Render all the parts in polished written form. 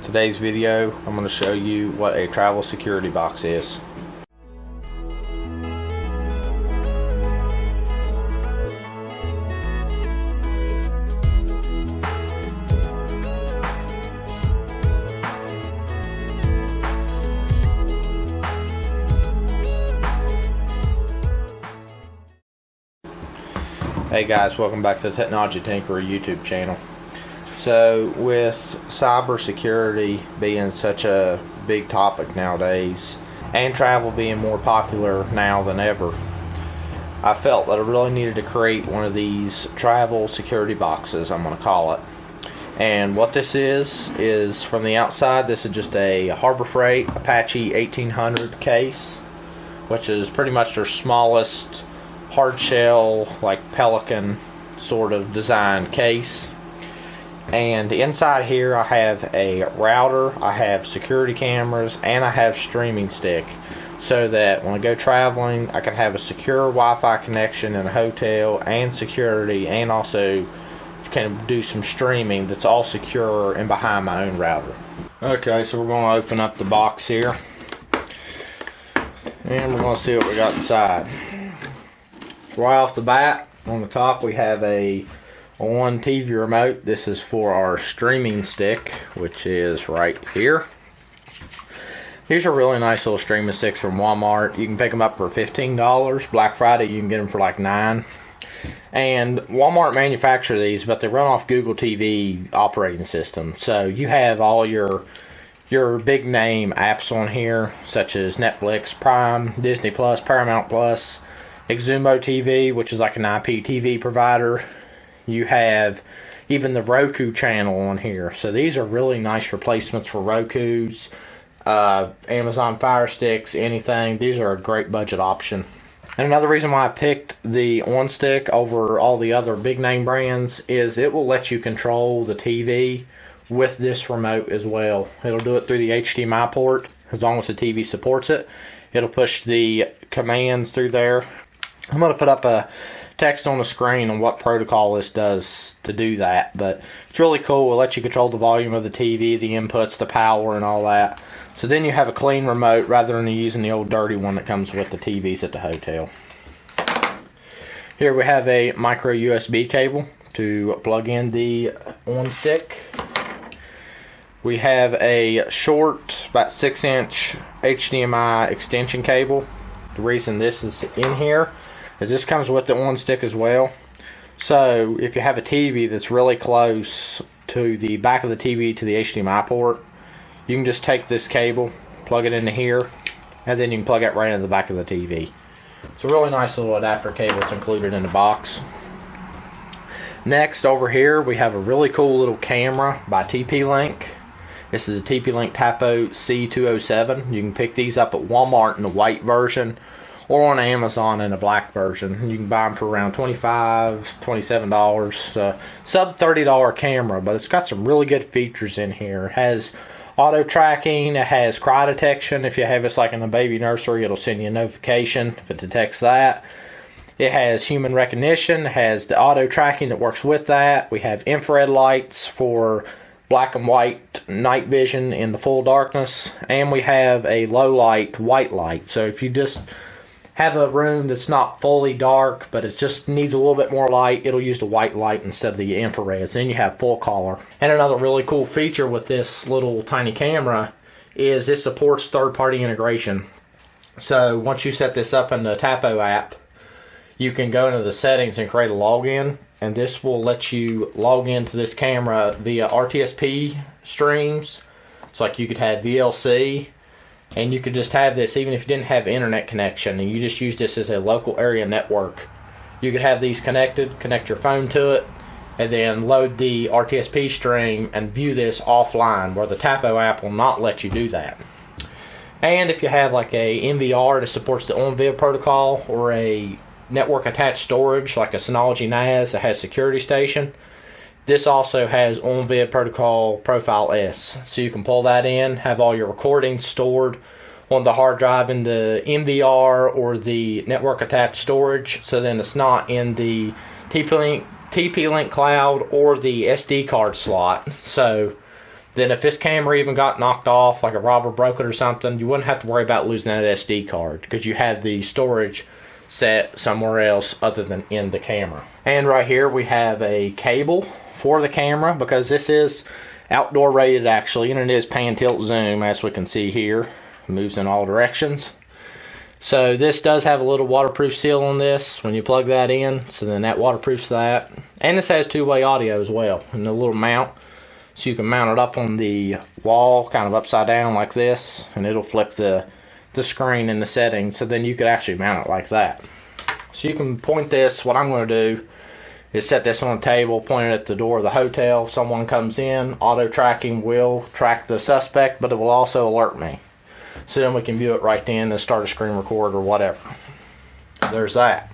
Today's video, I'm going to show you what a travel security box is. Hey guys, welcome back to the Technology Tinkerer YouTube channel. So with cybersecurity being such a big topic nowadays and travel being more popular now than ever, I felt that I really needed to create one of these travel security boxes, I'm going to call it. And what this is from the outside, this is just a Harbor Freight Apache 1800 case, which is pretty much their smallest hard shell, like Pelican sort of design case. And inside here I have a router, I have security cameras, and I have streaming stick, so that when I go traveling I can have a secure Wi-Fi connection in a hotel and security, and also can do some streaming that's all secure and behind my own router. Okay, so we're going to open up the box here and we're going to see what we got inside. Right off the bat, on the top we have a one TV remote. This is for our streaming stick, which is right here. These are really nice little streaming sticks from Walmart. You can pick them up for $15. Black Friday you can get them for like $9. And Walmart manufacture these, but they run off Google TV operating system. So you have all your big name apps on here, such as Netflix, Prime, Disney Plus, Paramount Plus, Xumo TV, which is like an IPTV provider. You have even the Roku channel on here. So these are really nice replacements for Rokus, Amazon Fire Sticks, anything. These are a great budget option. And another reason why I picked the OnStick over all the other big name brands is it will let you control the TV with this remote as well. It'll do it through the HDMI port as long as the TV supports it. It'll push the commands through there. I'm going to put up a text on the screen on what protocol this does to do that, but it's really cool. It'll let you control the volume of the TV, the inputs, the power, and all that. So then you have a clean remote rather than using the old dirty one that comes with the TVs at the hotel. Here we have a micro USB cable to plug in the OnStick. We have a short, about 6-inch HDMI extension cable. The reason this is in here is this comes with the OnStick as well. So if you have a TV that's really close to the back of the TV to the HDMI port, you can just take this cable, plug it into here, and then you can plug it right into the back of the TV. It's a really nice little adapter cable that's included in the box. Next, over here we have a really cool little camera by TP-Link. This is a TP-Link Tapo C207. You can pick these up at Walmart in the white version or on Amazon in a black version. You can buy them for around $25, $27. Sub $30 camera, but it's got some really good features in here. It has auto tracking, it has cry detection. If you have this like in a baby nursery, it'll send you a notification if it detects that. It has human recognition, it has the auto tracking that works with that. We have infrared lights for black and white night vision in the full darkness, and we have a low light white light. So if you just have a room that's not fully dark, but it just needs a little bit more light, it'll use the white light instead of the infrared. Then you have full color. And another really cool feature with this little tiny camera is it supports third-party integration. So once you set this up in the Tapo app, you can go into the settings and create a login, and this will let you log into this camera via RTSP streams. So like you could have VLC, and you could just have this even if you didn't have internet connection and you just use this as a local area network. You could have these connected, connect your phone to it, and then load the RTSP stream and view this offline, where the Tapo app will not let you do that. And if you have like a NVR that supports the OnVIV protocol, or a network attached storage like a Synology NAS that has security station, this also has OnVIV protocol Profile S. So you can pull that in, have all your recordings stored on the hard drive in the NVR or the network attached storage, so then it's not in the TP-Link cloud or the SD card slot. So then if this camera even got knocked off, like a robber broke it or something, you wouldn't have to worry about losing that SD card because you have the storage set somewhere else other than in the camera. And right here we have a cable for the camera because this is outdoor rated actually, and it is pan, tilt, zoom, as we can see here. It moves in all directions. So this does have a little waterproof seal on this when you plug that in, so then that waterproofs that. And this has two-way audio as well, and a little mount, so you can mount it up on the wall, kind of upside down like this, and it'll flip the screen in the settings, so then you could actually mount it like that. So you can point this, what I'm going to do is set this on a table, point it at the door of the hotel. If someone comes in, auto tracking will track the suspect, but it will also alert me. So then we can view it right then and start a screen record or whatever. There's that.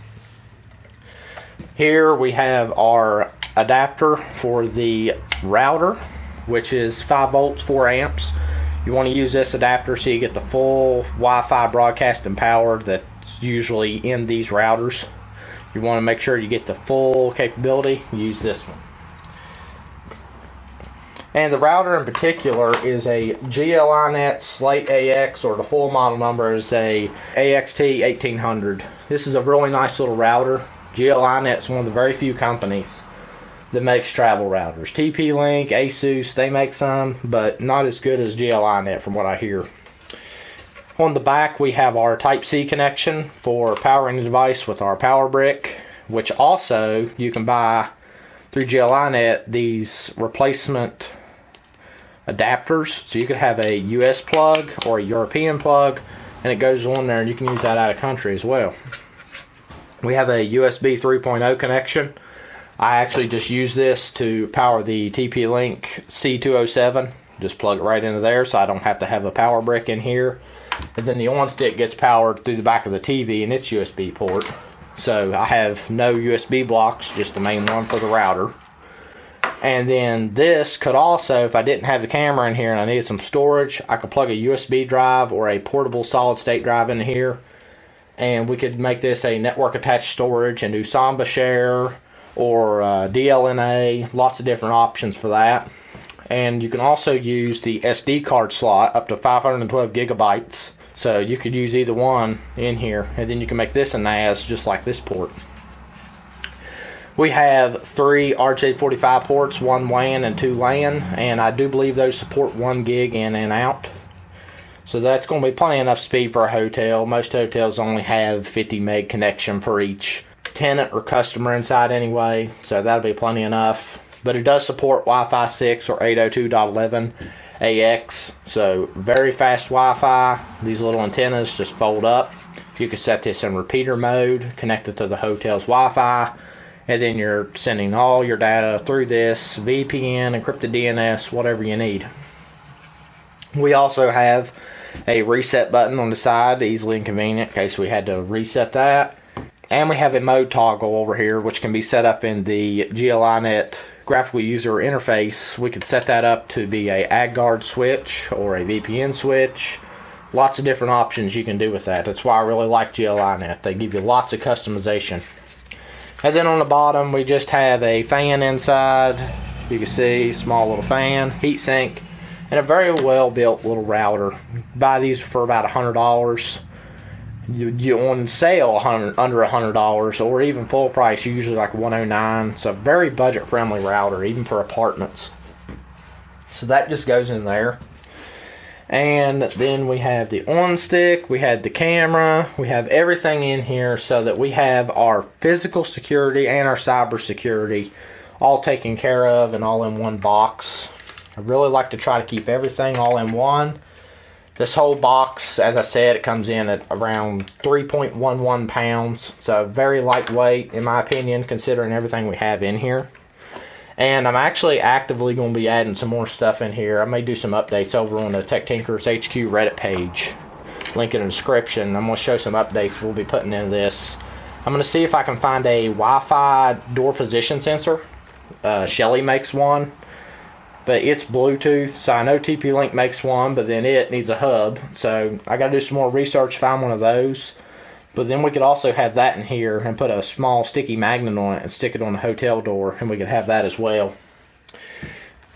Here we have our adapter for the router, which is 5 volts, 4 amps. You want to use this adapter so you get the full Wi-Fi broadcasting power that's usually in these routers. You want to make sure you get the full capability, use this one. And the router in particular is a GL-iNet Slate AX, or the full model number is a AXT 1800. This is a really nice little router. GL-iNet is one of the very few companies that makes travel routers. TP-Link, Asus, they make some, but not as good as GL-iNet from what I hear. On the back we have our Type-C connection for powering the device with our power brick, which also you can buy through GL-iNet these replacement adapters, so you could have a US plug or a European plug, and it goes on there and you can use that out of country as well. We have a USB 3.0 connection. I actually just use this to power the TP-Link C207. Just plug it right into there so I don't have to have a power brick in here. And then the on-stick gets powered through the back of the TV and its USB port. So I have no USB blocks, just the main one for the router. And then this could also, if I didn't have the camera in here and I needed some storage, I could plug a USB drive or a portable solid state drive in here, and we could make this a network attached storage and do Samba share or DLNA, lots of different options for that. And you can also use the SD card slot up to 512 gigabytes, so you could use either one in here, and then you can make this a NAS just like this port. We have 3 RJ45 ports, 1 WAN and 2 LAN, and I do believe those support 1 gig in and out. So that's going to be plenty enough speed for a hotel. Most hotels only have 50 meg connection for each tenant or customer inside anyway, so that'll be plenty enough. But it does support Wi-Fi 6 or 802.11 AX, so very fast Wi-Fi. These little antennas just fold up. You can set this in repeater mode, connect it to the hotel's Wi-Fi, and then you're sending all your data through this, VPN, encrypted DNS, whatever you need. We also have a reset button on the side, easily and convenient in case we had to reset that. And we have a mode toggle over here, which can be set up in the GL-iNet graphical user interface. We could set that up to be a AdGuard switch or a VPN switch. Lots of different options you can do with that. That's why I really like GL-iNet. They give you lots of customization. And then on the bottom we just have a fan inside. You can see, small little fan, heatsink, and a very well built little router. Buy these for about $100. You on sale under $100, or even full price usually like $109. It's a very budget friendly router, even for apartments. So that just goes in there. And then we have the on stick, we have the camera, we have everything in here so that we have our physical security and our cyber security all taken care of and all in one box. I really like to try to keep everything all in one. This whole box, as I said, it comes in at around 3.11 pounds, so very lightweight in my opinion considering everything we have in here. And I'm actually actively going to be adding some more stuff in here. I may do some updates over on the Tech Tinkers HQ Reddit page. Link in the description. I'm going to show some updates we'll be putting into this. I'm going to see if I can find a Wi-Fi door position sensor. Shelly makes one, but it's Bluetooth. So I know TP-Link makes one, but then it needs a hub. So I got to do some more research, find one of those. But then we could also have that in here and put a small sticky magnet on it and stick it on the hotel door, and we could have that as well.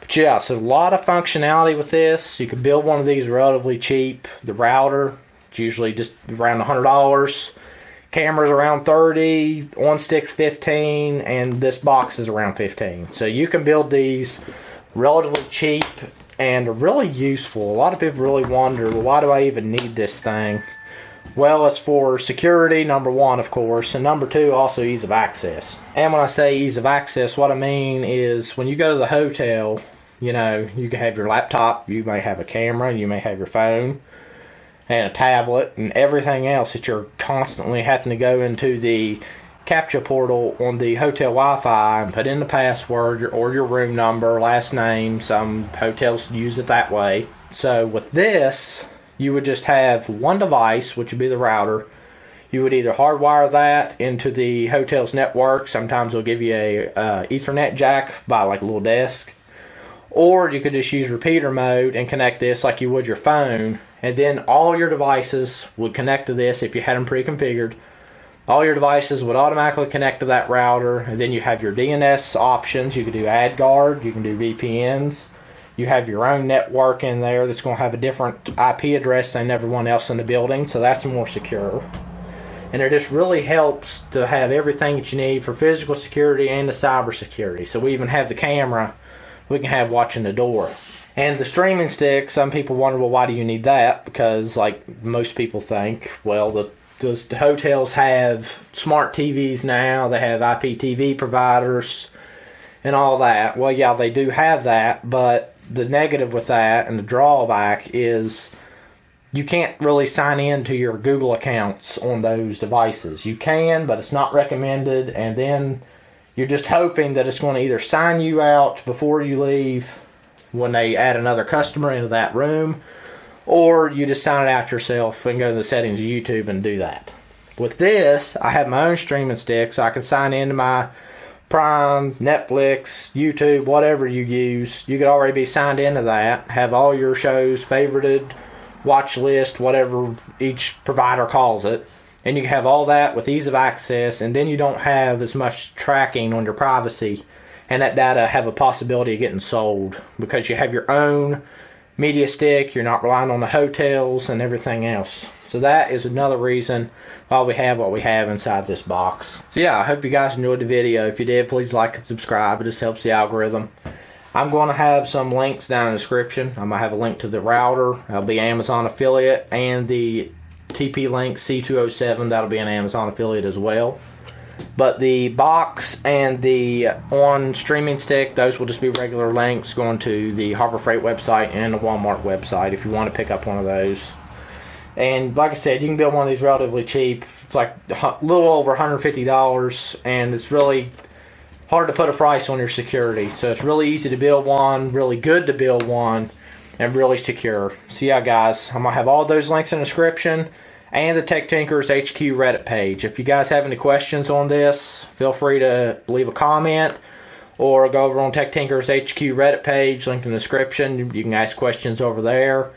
But yeah, so a lot of functionality with this. You can build one of these relatively cheap. The router, it's usually just around $100. Camera's around $30, on stick's $15, and this box is around $15. So you can build these relatively cheap and really useful. A lot of people really wonder, well, why do I even need this thing? Well, it's for security, number one, of course, and number two, also ease of access. And when I say ease of access, what I mean is when you go to the hotel, you know, you can have your laptop, you may have a camera, you may have your phone, and a tablet, and everything else that you're constantly having to go into the CAPTCHA portal on the hotel Wi-Fi and put in the password or your room number, last name. Some hotels use it that way. So with this, you would just have one device, which would be the router. You would either hardwire that into the hotel's network. Sometimes they'll give you a Ethernet jack by like a little desk. Or you could just use repeater mode and connect this like you would your phone. And then all your devices would connect to this if you had them pre-configured. All your devices would automatically connect to that router. And then you have your DNS options. You can do AdGuard. You can do VPNs. You have your own network in there that's going to have a different IP address than everyone else in the building, so that's more secure. And it just really helps to have everything that you need for physical security and the cyber security. So we even have the camera we can have watching the door. And the streaming stick, some people wonder, well, why do you need that? Because like most people think, well, the hotels have smart TVs now, they have IPTV providers and all that. Well, yeah, they do have that, but the negative with that and the drawback is you can't really sign in to your Google accounts on those devices. You can, but it's not recommended, and then you're just hoping that it's going to either sign you out before you leave when they add another customer into that room, or you just sign it out yourself and go to the settings of YouTube and do that. With this, I have my own streaming stick, so I can sign into my Prime, Netflix, YouTube, whatever you use. You could already be signed into that, have all your shows favorited, watch list, whatever each provider calls it, and you can have all that with ease of access, and then you don't have as much tracking on your privacy, and that data have a possibility of getting sold because you have your own media stick, you're not relying on the hotels and everything else. So that is another reason why we have what we have inside this box. So yeah, I hope you guys enjoyed the video. If you did, please like and subscribe. It just helps the algorithm. I'm going to have some links down in the description. I'm going to have a link to the router. That'll be Amazon affiliate, and the TP-Link C207. That'll be an Amazon affiliate as well. But the box and the on streaming stick, those will just be regular links going to the Harbor Freight website and the Walmart website if you want to pick up one of those. And like I said, you can build one of these relatively cheap. It's like a little over $150, and it's really hard to put a price on your security. So it's really easy to build one, really good to build one, and really secure. So yeah, guys, I'm going to have all those links in the description and the Tech Tinkers HQ Reddit page. If you guys have any questions on this, feel free to leave a comment or go over on Tech Tinkers HQ Reddit page, link in the description. You can ask questions over there.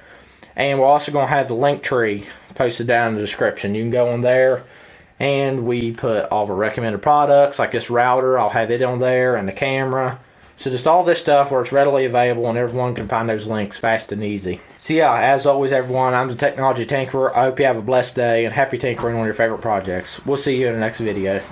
And we're also going to have the link tree posted down in the description. You can go on there, and we put all of our recommended products, like this router. I'll have it on there, and the camera. So just all this stuff where it's readily available, and everyone can find those links fast and easy. So yeah, as always, everyone, I'm the Technology Tinkerer. I hope you have a blessed day, and happy tinkering on your favorite projects. We'll see you in the next video.